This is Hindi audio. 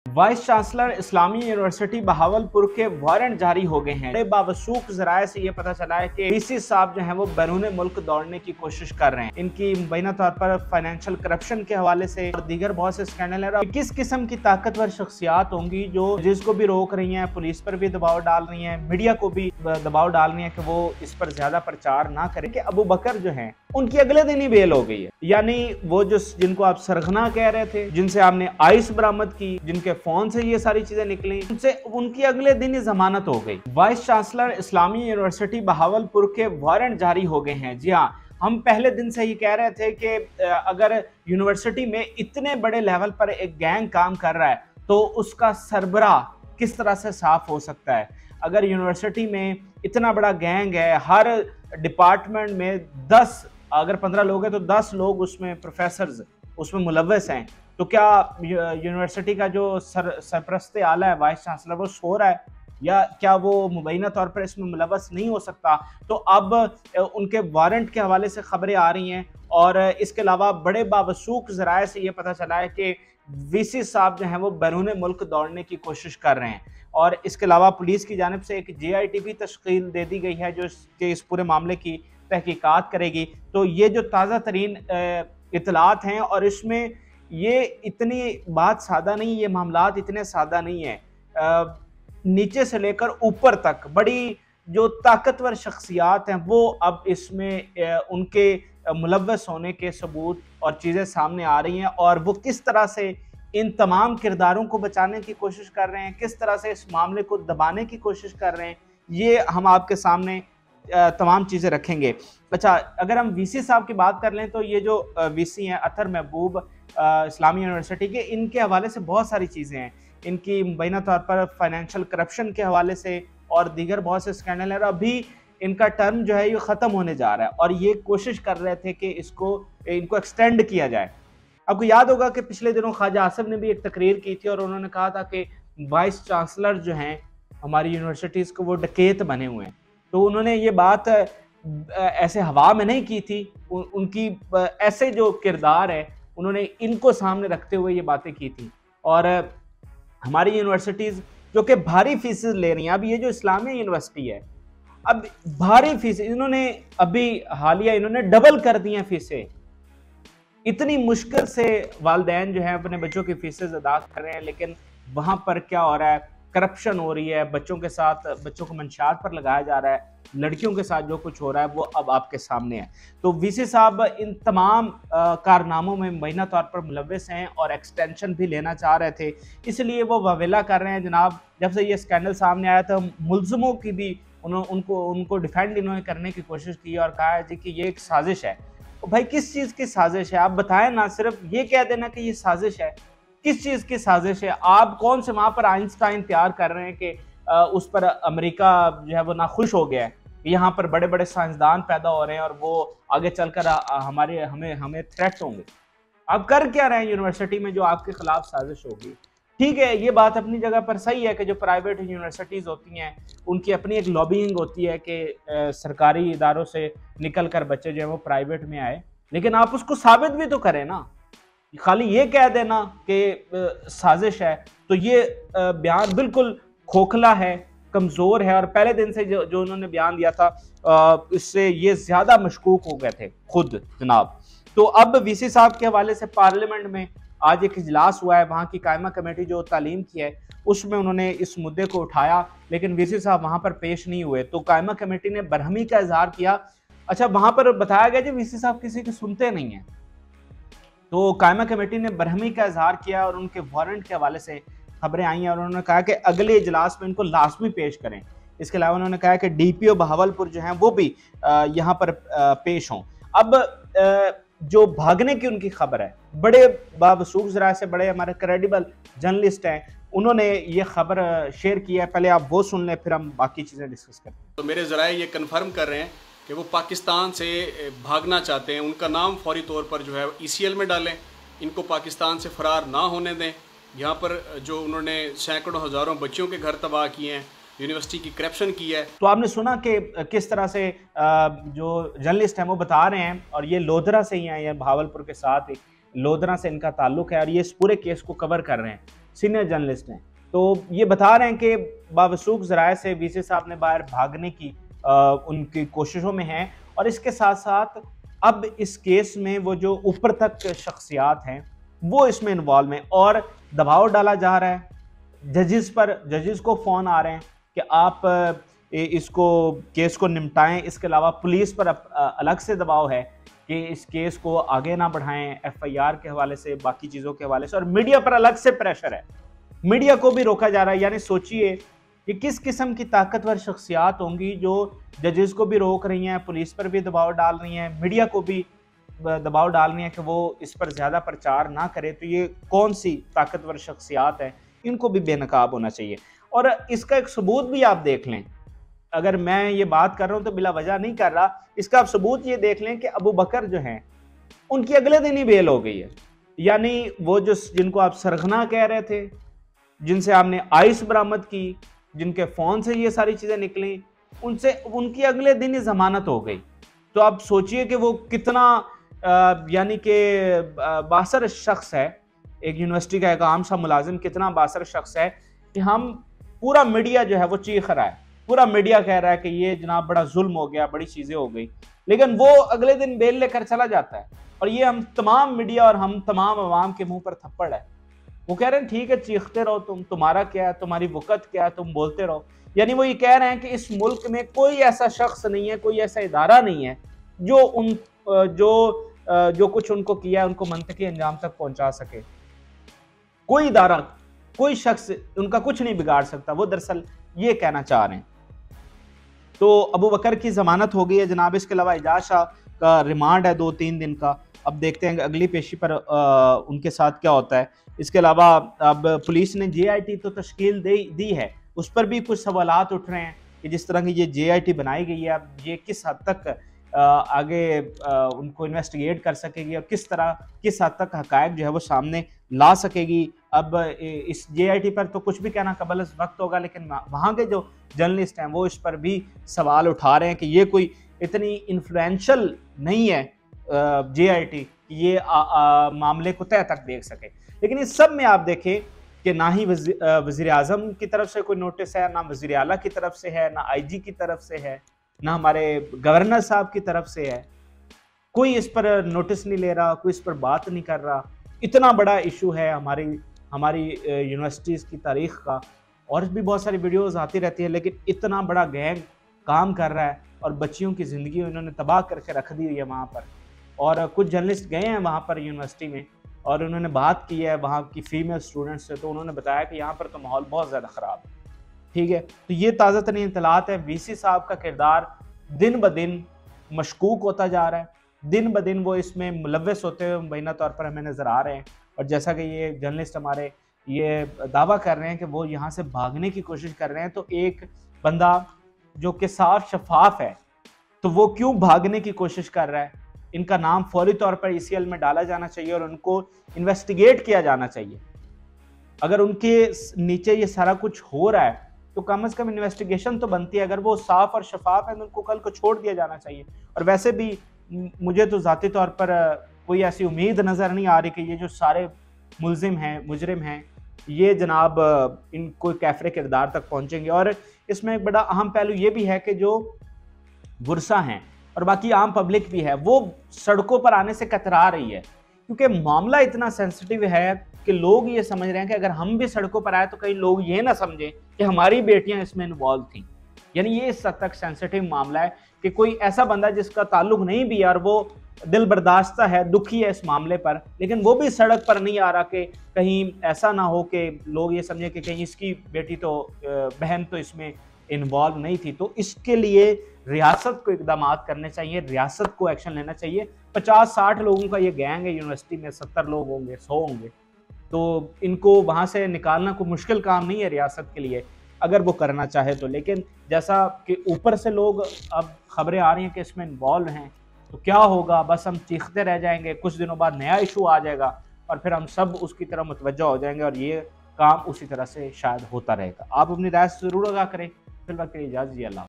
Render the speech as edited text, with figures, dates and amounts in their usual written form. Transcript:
वाइस चांसलर इस्लामी यूनिवर्सिटी बहावलपुर के वारंट जारी हो गए हैं। बड़े बावसूख जराये से ये पता चला है कि वीसी साहब जो हैं वो बैरून मुल्क दौड़ने की कोशिश कर रहे हैं। इनकी मुबैना तौर पर फाइनेंशियल करप्शन के हवाले से और दीगर बहुत से स्कैंडल है। किस किस्म की ताकतवर शख्सियात होंगी जो जिसको भी रोक रही हैं, पुलिस पर भी दबाव डाल रही हैं, मीडिया को भी दबाव डाल रही है कि वो इस पर ज्यादा प्रचार ना करें। कि अबू बकर जो है उनकी अगले दिन ही बेल हो गई है। यानी वो जो जिनको आप सरगना कह रहे थे, जिनसे आपने आइस बरामद की, जिनके फोन से ये सारी चीजें निकली, उनसे उनकी अगले दिन ही जमानत हो गई। वाइस चांसलर इस्लामी यूनिवर्सिटी बहावलपुर के वारंट जारी हो गए हैं। जी हाँ, हम पहले दिन से ही कह रहे थे कि अगर यूनिवर्सिटी में इतने बड़े लेवल पर एक गैंग काम कर रहा है तो उसका सरबराह किस तरह से साफ हो सकता है। अगर यूनिवर्सिटी में इतना बड़ा गैंग है, हर डिपार्टमेंट में 10 अगर 15 लोग हैं तो 10 लोग उसमें प्रोफेसर्स उसमें मुलव्वस हैं, तो क्या यूनिवर्सिटी का जो सरपरस्त आला है, वाइस चांसलर, वो सो रहा है या क्या वो मुबैना तौर पर इसमें मुलव्वस नहीं हो सकता? तो अब उनके वारंट के हवाले से खबरें आ रही हैं और इसके अलावा बड़े बावसूख जराये से ये पता चला है कि वीसी साहब जो हैं वो बैरून मुल्क दौड़ने की कोशिश कर रहे हैं। और इसके अलावा पुलिस की जानिब से एक JIT भी तश्कील दे दी गई है जो इस पूरे मामले की तहकीकात करेगी। तो ये जो ताज़ा तरीन इतलात हैं और इसमें ये इतनी बात सादा नहीं, ये मामलात इतने सादा नहीं है। नीचे से लेकर ऊपर तक बड़ी जो ताकतवर शख्सियात हैं वो अब इसमें उनके मुलव्वस होने के सबूत और चीज़ें सामने आ रही हैं और वो किस तरह से इन तमाम किरदारों को बचाने की कोशिश कर रहे हैं, किस तरह से इस मामले को दबाने की कोशिश कर रहे हैं, ये हम आपके सामने तमाम चीज़ें रखेंगे। अच्छा, अगर हम वीसी साहब की बात कर लें तो ये जो वीसी हैं अतर महबूब इस्लामी यूनिवर्सिटी के, इनके हवाले से बहुत सारी चीज़ें हैं। इनकी मुबैना तौर पर फाइनेंशियल करप्शन के हवाले से और दीगर बहुत से स्कैंडल हैं। अभी इनका टर्म जो है ये ख़त्म होने जा रहा है और ये कोशिश कर रहे थे कि इनको एक्सटेंड किया जाए। आपको याद होगा कि पिछले दिनों ख्वाजा आसिफ ने भी एक तकरीर की थी और उन्होंने कहा था कि वाइस चांसलर जो हैं हमारी यूनिवर्सिटीज़ को वो डकैत बने हुए हैं। तो उन्होंने ये बात ऐसे हवा में नहीं की थी, उनकी ऐसे जो किरदार है उन्होंने इनको सामने रखते हुए ये बातें की थी। और हमारी यूनिवर्सिटीज़ जो कि भारी फीसें ले रही हैं, अब ये जो इस्लामी यूनिवर्सिटी है अब भारी फीसें इन्होंने अभी हालिया इन्होंने डबल कर दी हैं फीसें। इतनी मुश्किल से वालिदैन जो हैं अपने बच्चों की फीसें अदा कर रहे हैं, लेकिन वहाँ पर क्या हो रहा है, करप्शन हो रही है, बच्चों के साथ बच्चों को मंशात पर लगाया जा रहा है, लड़कियों के साथ जो कुछ हो रहा है वो अब आपके सामने है। तो वीसी साहब इन तमाम कारनामों में मुबैना तौर पर मुलव्वस हैं और एक्सटेंशन भी लेना चाह रहे थे, इसलिए वो ववेला कर रहे हैं। जनाब, जब से ये स्कैंडल सामने आया था मुल्ज़िमों की भी उनको डिफेंड इन्होंने करने की कोशिश की और कहा है जी कि ये एक साजिश है। तो भाई किस चीज़ की साजिश है आप बताएं ना, सिर्फ ये कह देना कि ये साजिश है। किस चीज़ की साजिश है? आप कौन से वहाँ पर आइंस्टाइन तैयार कर रहे हैं कि उस पर अमेरिका जो है वो नाखुश हो गया है, यहाँ पर बड़े बड़े साइंसदान पैदा हो रहे हैं और वो आगे चलकर हमें थ्रेट होंगे। आप कर क्या रहे हैं यूनिवर्सिटी में जो आपके खिलाफ साजिश होगी? ठीक है, ये बात अपनी जगह पर सही है कि जो प्राइवेट यूनिवर्सिटीज़ होती हैं उनकी अपनी एक लॉबिंग होती है कि सरकारी इदारों से निकल कर बच्चे जो है वो प्राइवेट में आए, लेकिन आप उसको साबित भी तो करें ना। खाली ये कह देना कि साजिश है तो ये बयान बिल्कुल खोखला है, कमज़ोर है और पहले दिन से जो उन्होंने बयान दिया था इससे ये ज़्यादा मशकूक हो गए थे खुद जनाब। तो अब वीसी साहब के हवाले से पार्लियामेंट में आज एक इजलास हुआ है, वहाँ की कायमा कमेटी जो तालीम की है उसमें उन्होंने इस मुद्दे को उठाया, लेकिन वीसी साहब वहाँ पर पेश नहीं हुए। तो कायमा कमेटी ने बरहमी का इजहार किया। अच्छा, वहाँ पर बताया गया कि वीसी साहब किसी की सुनते नहीं हैं। तो कायमा कमेटी ने बरहमी का इजहार किया और उनके वारंट के हवाले से खबरें आई हैं और उन्होंने कहा कि अगले इजलास में इनको लाजमी पेश करें। इसके अलावा उन्होंने कहा कि DPO बहावलपुर जो हैं वो भी यहाँ पर पेश हों। अब जो भागने की उनकी खबर है, बड़े बावसूख ज़राए से बड़े हमारे क्रेडिबल जर्नलिस्ट हैं, उन्होंने ये खबर शेयर की है। पहले आप वो सुन लें, फिर हम बाकी चीज़ें डिस्कस करते हैं। तो मेरे ज़राए ये कन्फर्म कर रहे हैं कि वो पाकिस्तान से भागना चाहते हैं। उनका नाम फौरी तौर पर जो है ECL में डालें, इनको पाकिस्तान से फ़रार ना होने दें। यहाँ पर जो उन्होंने सैकड़ों हज़ारों बच्चों के घर तबाह किए हैं, यूनिवर्सिटी की करप्शन की है। तो आपने सुना कि किस तरह से जो जर्नलिस्ट हैं वो बता रहे हैं, और ये लोधरा से ही हैं, ये भावलपुर के साथ ही लोधरा से इनका ताल्लुक है और ये इस पूरे केस को कवर कर रहे हैं। सीनियर जर्नलिस्ट हैं, तो ये बता रहे हैं कि बावसूख ज़राए से वीसी साहब ने बाहर भागने की उनकी कोशिशों में हैं। और इसके साथ साथ अब इस केस में वो जो ऊपर तक शख्सियात हैं वो इसमें इन्वॉल्व हैं और दबाव डाला जा रहा है जजेस पर। जजेस को फ़ोन आ रहे हैं कि आप इसको केस को निपटाएं। इसके अलावा पुलिस पर अलग से दबाव है कि इस केस को आगे ना बढ़ाएं एफआईआर के हवाले से, बाकी चीज़ों के हवाले से, और मीडिया पर अलग से प्रेशर है, मीडिया को भी रोका जा रहा है। यानी सोचिए कि किस किस्म की ताकतवर शख्सियात होंगी जो जजेस को भी रोक रही हैं, पुलिस पर भी दबाव डाल रही हैं, मीडिया को भी दबाव डाल रही हैं कि वो इस पर ज़्यादा प्रचार ना करे। तो ये कौन सी ताकतवर शख्सियात हैं, इनको भी बेनकाब होना चाहिए। और इसका एक सबूत भी आप देख लें, अगर मैं ये बात कर रहा हूँ तो बिला वजह नहीं कर रहा, इसका आप सबूत ये देख लें कि अबू बकर जो हैं उनकी अगले दिन ही बेल हो गई है। यानी वो जो जिनको आप सरगना कह रहे थे, जिनसे आपने आइस बरामद की, जिनके फ़ोन से ये सारी चीज़ें निकली, उनसे उनकी अगले दिन ही ज़मानत हो गई। तो आप सोचिए कि वो कितना यानी कि बासर शख्स है, एक यूनिवर्सिटी का एक आम सा मुलाजिम कितना बासर शख्स है कि हम पूरा मीडिया जो है वो चीख रहा है, पूरा मीडिया कह रहा है कि ये जनाब बड़ा जुल्म हो गया, बड़ी चीज़ें हो गई, लेकिन वो अगले दिन बेल लेकर चला जाता है। और ये हम तमाम मीडिया और हम तमाम अवाम के मुंह पर थप्पड़ है। वो कह रहे हैं ठीक है चीखते रहो, तुम्हारा क्या है, तुम्हारी वक़्त क्या है, तुम बोलते रहो। यानी वो ये कह रहे हैं कि इस मुल्क में कोई ऐसा शख्स नहीं है, कोई ऐसा इदारा नहीं है जो कुछ उनको किया है उनको मंतकी अंजाम तक पहुंचा सके। कोई इदारा, कोई शख्स उनका कुछ नहीं बिगाड़ सकता। वो दरअसल ये कहना चाह रहे हैं। तो अबू बकर की जमानत हो गई है जनाब। इसके अलावा एजाज शाह का रिमांड है 2-3 दिन का। अब देखते हैं अगली पेशी पर उनके साथ क्या होता है। इसके अलावा अब पुलिस ने JIT तो तश्कील दी है, उस पर भी कुछ सवालात उठ रहे हैं कि जिस तरह की ये JIT बनाई गई है, अब ये किस हद तक आगे उनको इन्वेस्टिगेट कर सकेगी और किस हद तक हकायक जो है वो सामने ला सकेगी। अब इस JIT पर तो कुछ भी कहना कबल वक्त होगा, लेकिन वहाँ के जो जर्नलिस्ट हैं वो इस पर भी सवाल उठा रहे हैं कि ये कोई इतनी इन्फ्लुएंशियल नहीं है JIT कि ये मामले को तय तक देख सके। लेकिन इस सब में आप देखें कि ना ही वज़ीर आज़म की तरफ से कोई नोटिस है, ना वज़ीर आला की तरफ से है, ना IG की तरफ से है, ना हमारे गवर्नर साहब की तरफ से है। कोई इस पर नोटिस नहीं ले रहा, कोई इस पर बात नहीं कर रहा। इतना बड़ा इशू है हमारी यूनिवर्सिटीज़ की तारीख़ का। और भी बहुत सारी वीडियोज़ आती रहती है, लेकिन इतना बड़ा गैंग काम कर रहा है और बच्चियों की ज़िंदगी उन्होंने तबाह करके रख दी है वहाँ पर। और कुछ जर्नलिस्ट गए हैं वहाँ पर यूनिवर्सिटी में और उन्होंने बात की है वहाँ की फ़ीमेल स्टूडेंट्स से, तो उन्होंने बताया कि यहाँ पर तो माहौल बहुत ज़्यादा ख़राब है। ठीक है, तो ये ताज़ा तरीन इत्तलात है। VC साहब का किरदार दिन ब दिन मशकूक होता जा रहा है, दिन ब दिन वो इसमें मुलव्वस होते हुए मुबैना तौर पर हमें नज़र आ रहे हैं। और जैसा कि ये जर्नलिस्ट हमारे ये दावा कर रहे हैं कि वो यहाँ से भागने की कोशिश कर रहे हैं, तो एक बंदा जो कि साफ शफाफ है तो वो क्यों भागने की कोशिश कर रहा है? इनका नाम फौरी तौर पर ECL में डाला जाना चाहिए और उनको इन्वेस्टिगेट किया जाना चाहिए। अगर उनके नीचे ये सारा कुछ हो रहा है तो कम से कम इन्वेस्टिगेशन तो बनती है। अगर वो साफ और शफाफ है तो उनको कल को छोड़ दिया जाना चाहिए। और वैसे भी मुझे तो ज़ाती तौर पर कोई ऐसी उम्मीद नज़र नहीं आ रही कि ये जो सारे मुलजिम हैं, मुजरिम हैं, ये जनाब इनको कैफरे किरदार तक पहुँचेंगे। और इसमें एक बड़ा अहम पहलू ये भी है कि जो बुरसा हैं और बाकी आम पब्लिक भी है वो सड़कों पर आने से कतरा रही है, क्योंकि मामला इतना सेंसिटिव है कि लोग ये समझ रहे हैं कि अगर हम भी सड़कों पर आए तो कई लोग ये ना समझें कि हमारी बेटियां इसमें इन्वॉल्व थी। यानी ये इस हद तक सेंसिटिव मामला है कि कोई ऐसा बंदा जिसका ताल्लुक नहीं भी है और वो दिल बर्दाश्ता है, दुखी है इस मामले पर, लेकिन वो भी सड़क पर नहीं आ रहा कि कहीं ऐसा ना हो कि लोग ये समझें कि कहीं इसकी बेटी तो बहन तो इसमें इन्वॉल्व नहीं थी। तो इसके लिए रियासत को इकदाम करने चाहिए, रियासत को एक्शन लेना चाहिए। 50-60 लोगों का ये गैंग है यूनिवर्सिटी में, 70 लोग होंगे, 100 होंगे, तो इनको वहाँ से निकालना कोई मुश्किल काम नहीं है रियासत के लिए, अगर वो करना चाहे तो। लेकिन जैसा कि ऊपर से लोग अब खबरें आ रही हैं कि इसमें इन्वॉल्व हैं, तो क्या होगा? बस हम चीखते रह जाएंगे, कुछ दिनों बाद नया इशू आ जाएगा और फिर हम सब उसकी तरफ मुतवज्जह हो जाएंगे और ये काम उसी तरह से शायद होता रहेगा। आप अपनी राय ज़रूर आगाह करें। फिलहाल के लिए इजाज़त, अल्लाह।